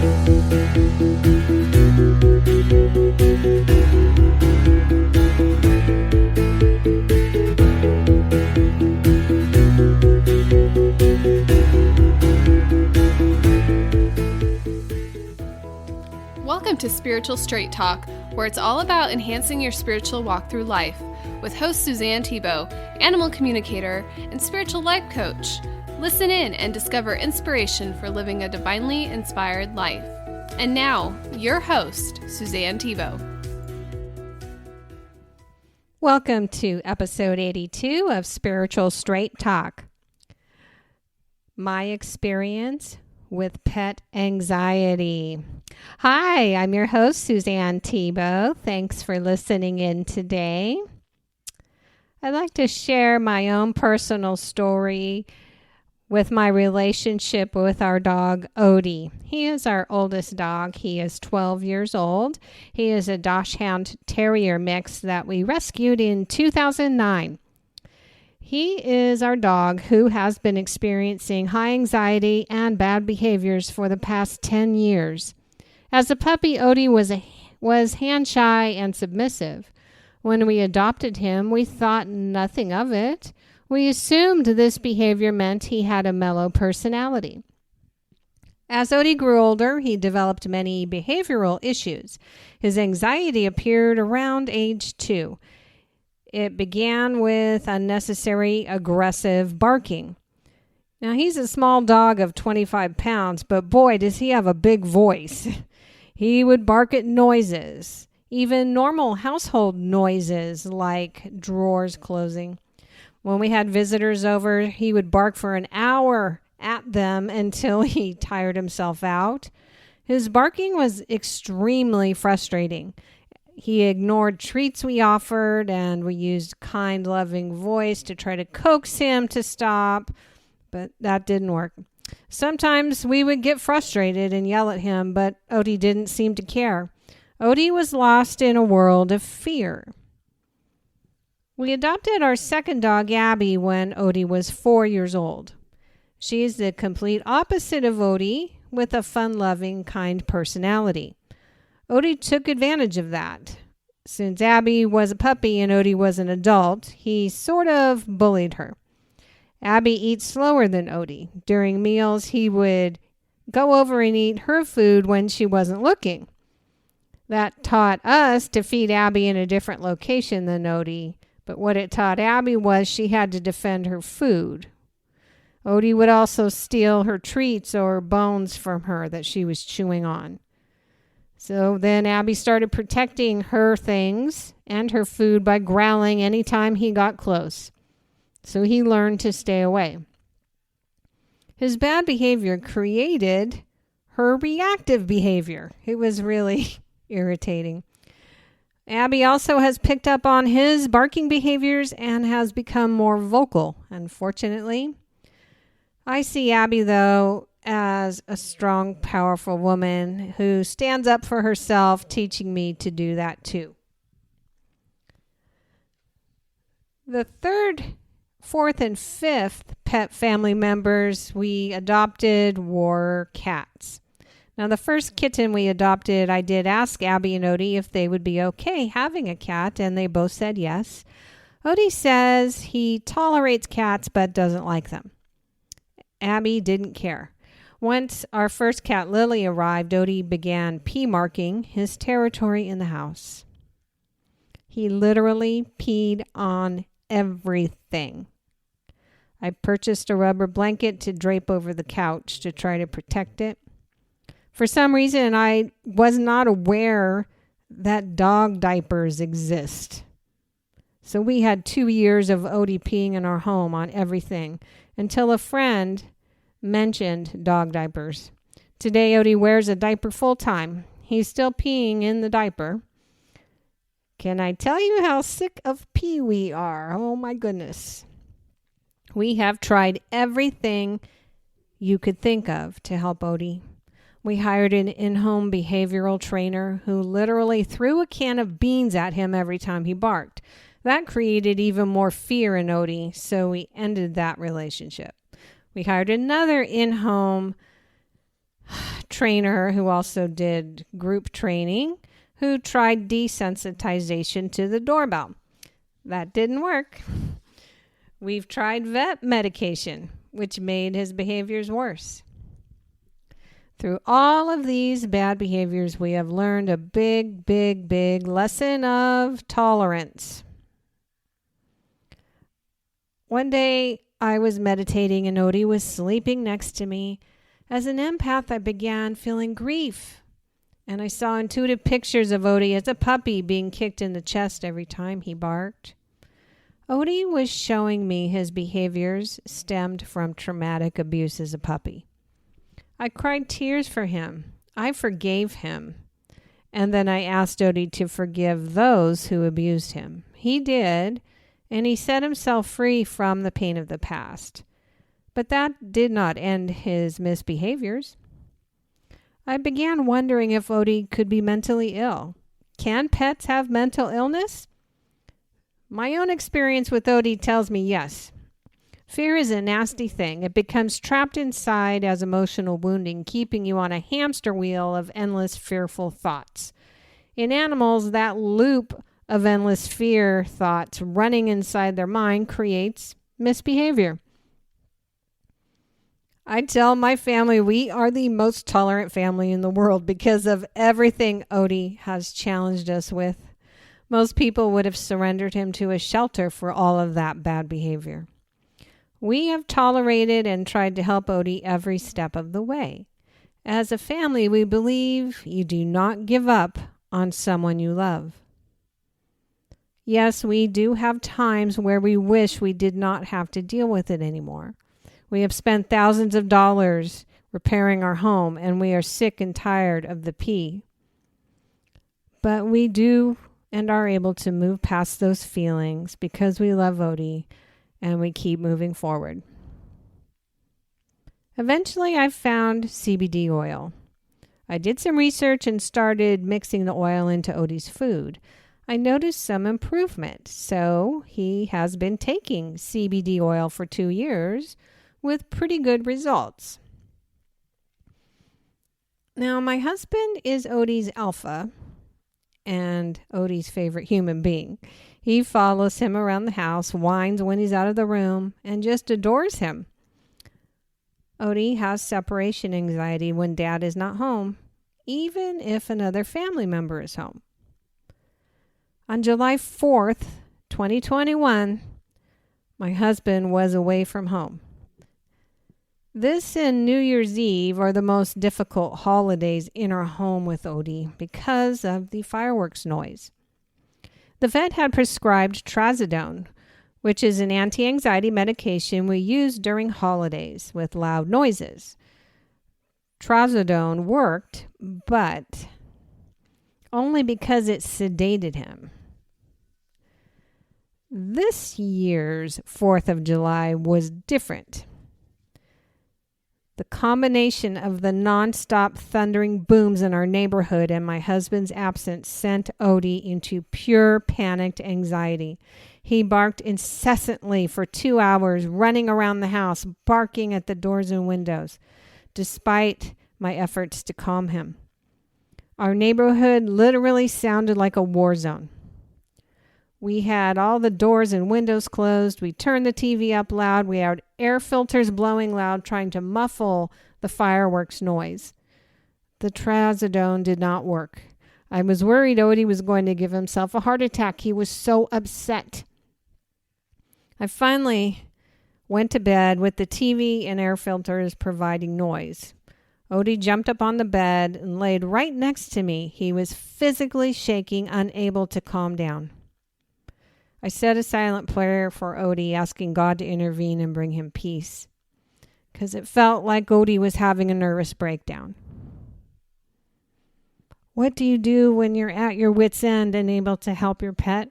Welcome to Spiritual Straight Talk, where it's all about enhancing your spiritual walk through life, with host Suzanne Thibault, animal communicator and spiritual life coach. Listen in and discover inspiration for living a divinely inspired life. And now, your host, Suzanne Thibault. Welcome to episode 82 of Spiritual Straight Talk. My experience with pet anxiety. Hi, I'm your host, Suzanne Thibault. Thanks for listening in today. I'd like to share my own personal story with my relationship with our dog, Odie. He is our oldest dog. He is 12 years old. He is a Dachshund Terrier mix that we rescued in 2009. He is our dog who has been experiencing high anxiety and bad behaviors for the past 10 years. As a puppy, Odie was hand-shy and submissive. When we adopted him, we thought nothing of it. We assumed this behavior meant he had a mellow personality. As Odie grew older, he developed many behavioral issues. His anxiety appeared around age 2. It began with unnecessary aggressive barking. Now, he's a small dog of 25 pounds, but boy, does he have a big voice. He would bark at noises, even normal household noises like drawers closing. When we had visitors over, he would bark for an hour at them until he tired himself out. His barking was extremely frustrating. He ignored treats we offered, and we used kind, loving voice to try to coax him to stop, but that didn't work. Sometimes we would get frustrated and yell at him, but Odie didn't seem to care. Odie was lost in a world of fear. We adopted our second dog, Abby, when Odie was 4 years old. She is the complete opposite of Odie, with a fun-loving, kind personality. Odie took advantage of that. Since Abby was a puppy and Odie was an adult, he sort of bullied her. Abby eats slower than Odie. During meals, he would go over and eat her food when she wasn't looking. That taught us to feed Abby in a different location than Odie, but what it taught Abby was she had to defend her food. Odie would also steal her treats or bones from her that she was chewing on. So then Abby started protecting her things and her food by growling anytime he got close. So he learned to stay away. His bad behavior created her reactive behavior. It was really irritating. Abby also has picked up on his barking behaviors and has become more vocal, unfortunately. I see Abby, though, as a strong, powerful woman who stands up for herself, teaching me to do that too. The third, fourth, and fifth pet family members we adopted were cats. Now, the first kitten we adopted, I did ask Abby and Odie if they would be okay having a cat, and they both said yes. Odie says he tolerates cats but doesn't like them. Abby didn't care. Once our first cat, Lily, arrived, Odie began pee-marking his territory in the house. He literally peed on everything. I purchased a rubber blanket to drape over the couch to try to protect it. For some reason, I was not aware that dog diapers exist. So we had 2 years of Odie peeing in our home on everything until a friend mentioned dog diapers. Today, Odie wears a diaper full time. He's still peeing in the diaper. Can I tell you how sick of pee we are? Oh my goodness. We have tried everything you could think of to help Odie. We hired an in-home behavioral trainer who literally threw a can of beans at him every time he barked. That created even more fear in Odie, so we ended that relationship. We hired another in-home trainer who also did group training who tried desensitization to the doorbell. That didn't work. We've tried vet medication, which made his behaviors worse. Through all of these bad behaviors, we have learned a big, big, big lesson of tolerance. One day, I was meditating and Odie was sleeping next to me. As an empath, I began feeling grief. And I saw intuitive pictures of Odie as a puppy being kicked in the chest every time he barked. Odie was showing me his behaviors stemmed from traumatic abuse as a puppy. I cried tears for him. I forgave him. And then I asked Odie to forgive those who abused him. He did, and he set himself free from the pain of the past. But that did not end his misbehaviors. I began wondering if Odie could be mentally ill. Can pets have mental illness? My own experience with Odie tells me yes. Fear is a nasty thing. It becomes trapped inside as emotional wounding, keeping you on a hamster wheel of endless fearful thoughts. In animals, that loop of endless fear thoughts running inside their mind creates misbehavior. I tell my family we are the most tolerant family in the world because of everything Odie has challenged us with. Most people would have surrendered him to a shelter for all of that bad behavior. We have tolerated and tried to help Odie every step of the way. As a family, we believe you do not give up on someone you love. Yes, we do have times where we wish we did not have to deal with it anymore. We have spent thousands of dollars repairing our home, and we are sick and tired of the pee. But we do and are able to move past those feelings because we love Odie and we keep moving forward. Eventually, I found Cbd oil. I did some research and started mixing the oil into Odie's food. I noticed some improvement, so he has been taking Cbd oil for 2 years with pretty good results. Now, my husband is Odie's alpha and Odie's favorite human being. He follows him around the house, whines when he's out of the room, and just adores him. Odie has separation anxiety when Dad is not home, even if another family member is home. On July 4th, 2021, my husband was away from home. This and New Year's Eve are the most difficult holidays in our home with Odie because of the fireworks noise. The vet had prescribed trazodone, which is an anti-anxiety medication we use during holidays with loud noises. Trazodone worked, but only because it sedated him. This year's 4th of July was different. The combination of the nonstop thundering booms in our neighborhood and my husband's absence sent Odie into pure panicked anxiety. He barked incessantly for 2 hours, running around the house, barking at the doors and windows, despite my efforts to calm him. Our neighborhood literally sounded like a war zone. We had all the doors and windows closed. We turned the TV up loud. We had air filters blowing loud, trying to muffle the fireworks noise. The trazodone did not work. I was worried Odie was going to give himself a heart attack. He was so upset. I finally went to bed with the TV and air filters providing noise. Odie jumped up on the bed and laid right next to me. He was physically shaking, unable to calm down. I said a silent prayer for Odie, asking God to intervene and bring him peace, because it felt like Odie was having a nervous breakdown. What do you do when you're at your wit's end and able to help your pet?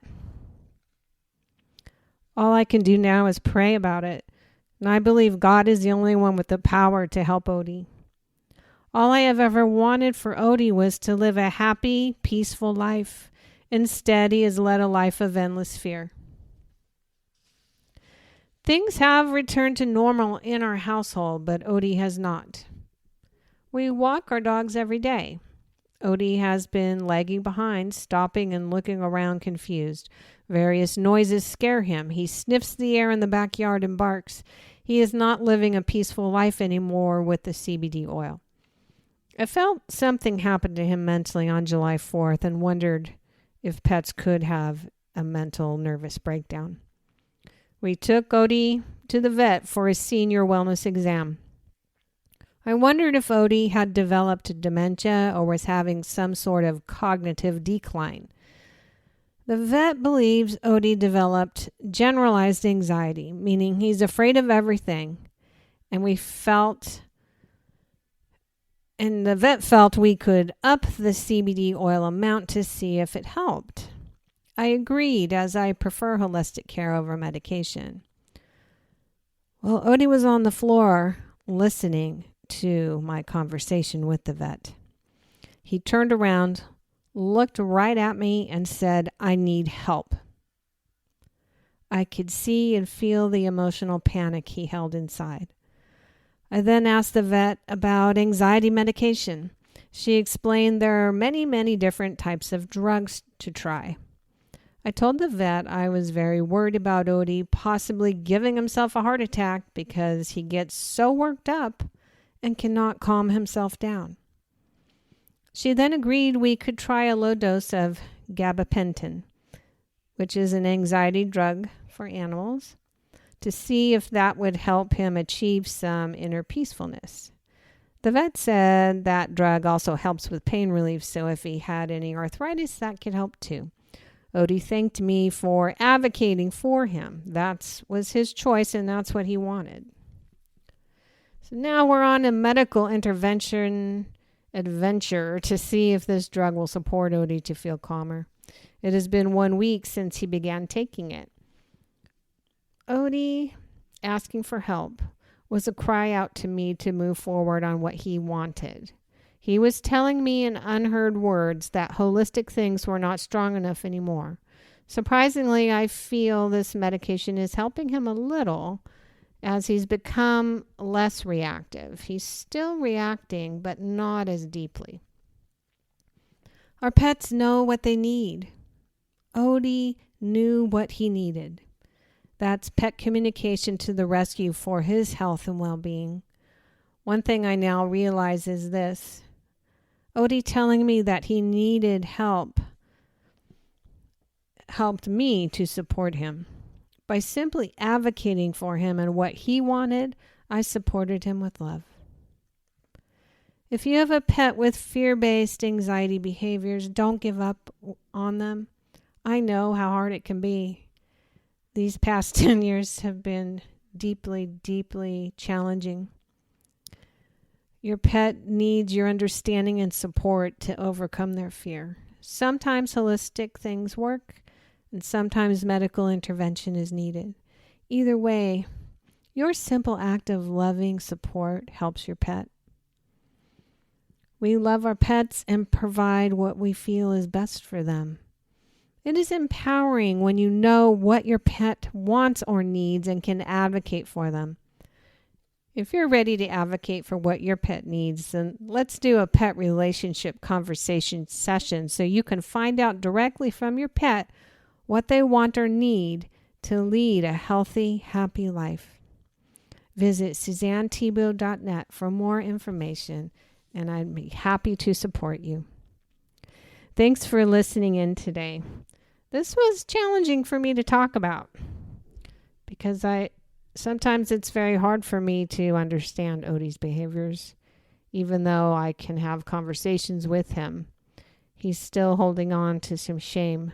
All I can do now is pray about it, and I believe God is the only one with the power to help Odie. All I have ever wanted for Odie was to live a happy, peaceful life. Instead, he has led a life of endless fear. Things have returned to normal in our household, but Odie has not. We walk our dogs every day. Odie has been lagging behind, stopping and looking around confused. Various noises scare him. He sniffs the air in the backyard and barks. He is not living a peaceful life anymore with the Cbd oil. I felt something happened to him mentally on July 4th and wondered if pets could have a mental nervous breakdown. We took Odie to the vet for his senior wellness exam. I wondered if Odie had developed dementia or was having some sort of cognitive decline. The vet believes Odie developed generalized anxiety, meaning he's afraid of everything, and the vet felt we could up the CBD oil amount to see if it helped. I agreed, as I prefer holistic care over medication. Well, Odie was on the floor listening to my conversation with the vet. He turned around, looked right at me, and said, "I need help." I could see and feel the emotional panic he held inside. I then asked the vet about anxiety medication. She explained there are many, many different types of drugs to try. I told the vet I was very worried about Odie possibly giving himself a heart attack because he gets so worked up and cannot calm himself down. She then agreed we could try a low dose of gabapentin, which is an anxiety drug for animals, to see if that would help him achieve some inner peacefulness. The vet said that drug also helps with pain relief, so if he had any arthritis, that could help too. Odie thanked me for advocating for him. That was his choice, and that's what he wanted. So now we're on a medical intervention adventure to see if this drug will support Odie to feel calmer. It has been 1 week since he began taking it. Odie asking for help was a cry out to me to move forward on what he wanted. He was telling me in unheard words that holistic things were not strong enough anymore. Surprisingly, I feel this medication is helping him a little as he's become less reactive. He's still reacting, but not as deeply. Our pets know what they need. Odie knew what he needed. That's pet communication to the rescue for his health and well-being. One thing I now realize is this. Odie telling me that he needed help helped me to support him. By simply advocating for him and what he wanted, I supported him with love. If you have a pet with fear-based anxiety behaviors, don't give up on them. I know how hard it can be. These past 10 years have been deeply, deeply challenging. Your pet needs your understanding and support to overcome their fear. Sometimes holistic things work, and sometimes medical intervention is needed. Either way, your simple act of loving support helps your pet. We love our pets and provide what we feel is best for them. It is empowering when you know what your pet wants or needs and can advocate for them. If you're ready to advocate for what your pet needs, then let's do a pet relationship conversation session so you can find out directly from your pet what they want or need to lead a healthy, happy life. Visit SuzanneThibault.net for more information, and I'd be happy to support you. Thanks for listening in today. This was challenging for me to talk about because sometimes it's very hard for me to understand Odie's behaviors. Even though I can have conversations with him, he's still holding on to some shame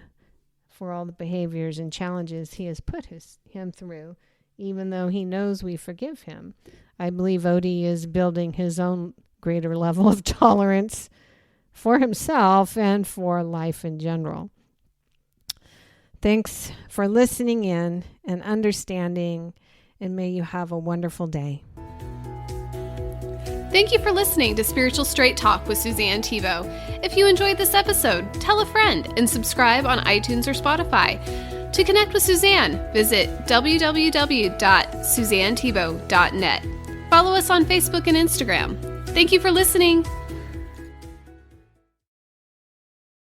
for all the behaviors and challenges he has put him through, even though he knows we forgive him. I believe Odie is building his own greater level of tolerance for himself and for life in general. Thanks for listening in and understanding, and may you have a wonderful day. Thank you for listening to Spiritual Straight Talk with Suzanne Thibault. If you enjoyed this episode, tell a friend and subscribe on iTunes or Spotify. To connect with Suzanne, visit www.suzannethibault.net. Follow us on Facebook and Instagram. Thank you for listening.